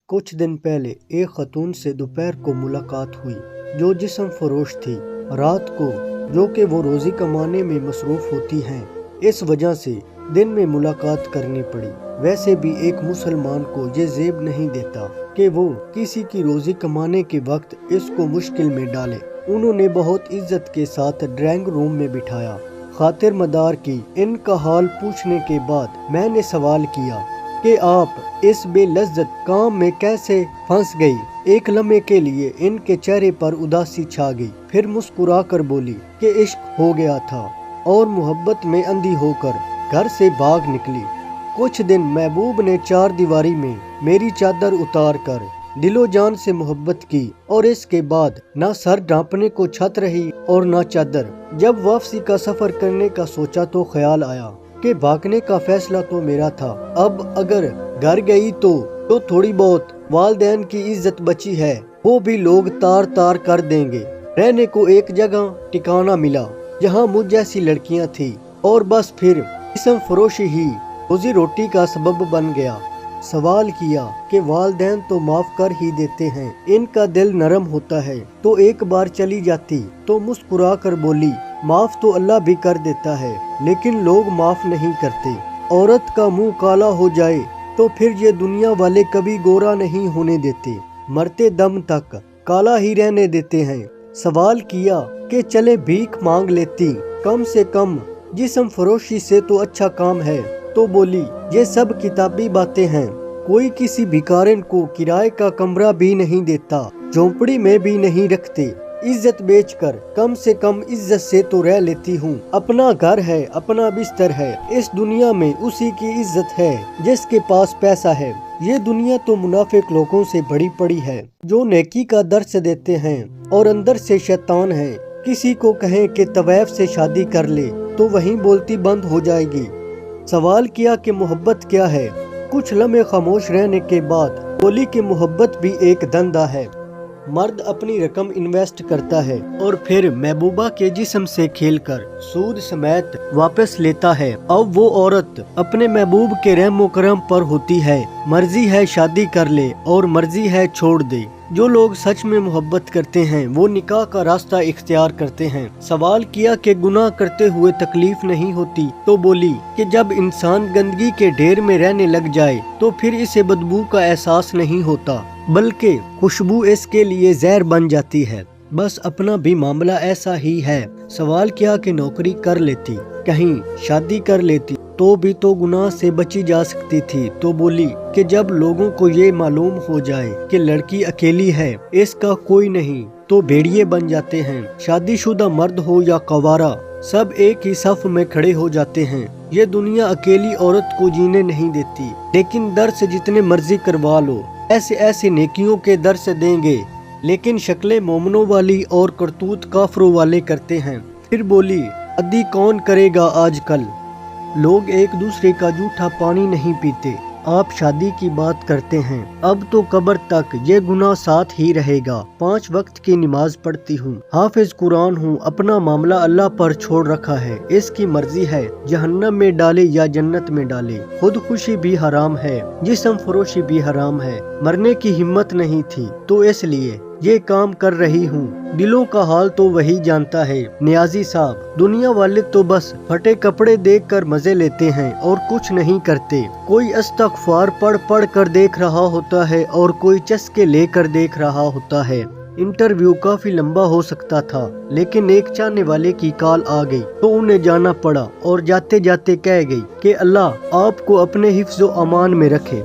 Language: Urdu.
کچھ دن پہلے ایک خاتون سے دوپہر کو ملاقات ہوئی جو جسم فروش تھی۔ رات کو جو کہ وہ روزی کمانے میں مصروف ہوتی ہیں، اس وجہ سے دن میں ملاقات کرنی پڑی۔ ویسے بھی ایک مسلمان کو یہ زیب نہیں دیتا کہ وہ کسی کی روزی کمانے کے وقت اس کو مشکل میں ڈالے۔ انہوں نے بہت عزت کے ساتھ ڈرائنگ روم میں بٹھایا۔ خاطر مدار کی ان کا حال پوچھنے کے بعد میں نے سوال کیا کہ آپ اس بے لذت کام میں کیسے پھنس گئی؟ ایک لمحے کے لیے ان کے چہرے پر اداسی چھا گئی، پھر مسکرا کر بولی کہ عشق ہو گیا تھا اور محبت میں اندھی ہو کر گھر سے بھاگ نکلی۔ کچھ دن محبوب نے چار دیواری میں میری چادر اتار کر دل و جان سے محبت کی، اور اس کے بعد نہ سر ڈھانپنے کو چھت رہی اور نہ چادر۔ جب واپسی کا سفر کرنے کا سوچا تو خیال آیا کہ بھاگنے کا فیصلہ تو میرا تھا، اب اگر گھر گئی تو تھوڑی بہت والدین کی عزت بچی ہے وہ بھی لوگ تار تار کر دیں گے۔ رہنے کو ایک جگہ ٹھکانہ ملا جہاں مجھ جیسی لڑکیاں تھی، اور بس پھر جسم فروشی ہی روزی روٹی کا سبب بن گیا۔ سوال کیا کہ والدین تو معاف کر ہی دیتے ہیں، ان کا دل نرم ہوتا ہے، تو ایک بار چلی جاتی؟ تو مسکرا کر بولی معاف تو اللہ بھی کر دیتا ہے، لیکن لوگ معاف نہیں کرتے۔ عورت کا منہ کالا ہو جائے تو پھر یہ دنیا والے کبھی گورا نہیں ہونے دیتے، مرتے دم تک کالا ہی رہنے دیتے ہیں۔ سوال کیا کہ چلے بھیک مانگ لیتی، کم سے کم جسم فروشی سے تو اچھا کام ہے؟ تو بولی یہ سب کتابی باتیں ہیں، کوئی کسی بھکارن کو کرائے کا کمرہ بھی نہیں دیتا، جھونپڑی میں بھی نہیں رکھتے، عزت بیچ کر کم سے کم عزت سے تو رہ لیتی ہوں۔ اپنا گھر ہے، اپنا بستر ہے، اس دنیا میں اسی کی عزت ہے جس کے پاس پیسہ ہے۔ یہ دنیا تو منافق لوگوں سے بڑی پڑی ہے جو نیکی کا درس دیتے ہیں اور اندر سے شیطان ہیں۔ کسی کو کہیں کہ طویف سے شادی کر لے تو وہیں بولتی بند ہو جائے گی۔ سوال کیا کہ محبت کیا ہے؟ کچھ لمحے خاموش رہنے کے بعد بولی کہ محبت بھی ایک دھندا ہے۔ مرد اپنی رقم انویسٹ کرتا ہے اور پھر محبوبہ کے جسم سے کھیل کر سود سمیت واپس لیتا ہے۔ اب وہ عورت اپنے محبوب کے رحم و کرم پر ہوتی ہے، مرضی ہے شادی کر لے اور مرضی ہے چھوڑ دے۔ جو لوگ سچ میں محبت کرتے ہیں وہ نکاح کا راستہ اختیار کرتے ہیں۔ سوال کیا کہ گناہ کرتے ہوئے تکلیف نہیں ہوتی؟ تو بولی کہ جب انسان گندگی کے ڈھیر میں رہنے لگ جائے تو پھر اسے بدبو کا احساس نہیں ہوتا، بلکہ خوشبو اس کے لیے زہر بن جاتی ہے۔ بس اپنا بھی معاملہ ایسا ہی ہے۔ سوال کیا کہ نوکری کر لیتی، کہیں شادی کر لیتی تو بھی تو گناہ سے بچی جا سکتی تھی؟ تو بولی کہ جب لوگوں کو یہ معلوم ہو جائے کہ لڑکی اکیلی ہے، اس کا کوئی نہیں، تو بھیڑیے بن جاتے ہیں۔ شادی شدہ مرد ہو یا کنوارا، سب ایک ہی صف میں کھڑے ہو جاتے ہیں۔ یہ دنیا اکیلی عورت کو جینے نہیں دیتی، لیکن درس جتنے مرضی کروا لو، ایسے ایسے نیکیوں کے درس دیں گے، لیکن شکلیں مومنوں والی اور کرتوت کافروں والے کرتے ہیں۔ پھر بولی عدی کون کرے گا آج کل؟ لوگ ایک دوسرے کا جھوٹا پانی نہیں پیتے۔ آپ شادی کی بات کرتے ہیں، اب تو قبر تک یہ گناہ ساتھ ہی رہے گا۔ 5 وقت کی نماز پڑھتی ہوں، حافظ قرآن ہوں، اپنا معاملہ اللہ پر چھوڑ رکھا ہے، اس کی مرضی ہے جہنم میں ڈالے یا جنت میں ڈالے۔ خود خوشی بھی حرام ہے، جسم فروشی بھی حرام ہے، مرنے کی ہمت نہیں تھی تو اس لیے یہ کام کر رہی ہوں۔ دلوں کا حال تو وہی جانتا ہے نیازی صاحب، دنیا والے تو بس پھٹے کپڑے دیکھ کر مزے لیتے ہیں اور کچھ نہیں کرتے۔ کوئی استغفار پڑھ پڑھ کر دیکھ رہا ہوتا ہے اور کوئی چسکے لے کر دیکھ رہا ہوتا ہے۔ انٹرویو کافی لمبا ہو سکتا تھا، لیکن ایک چاہنے والے کی کال آ گئی تو انہیں جانا پڑا، اور جاتے جاتے کہہ گئی کہ اللہ آپ کو اپنے حفظ و امان میں رکھے۔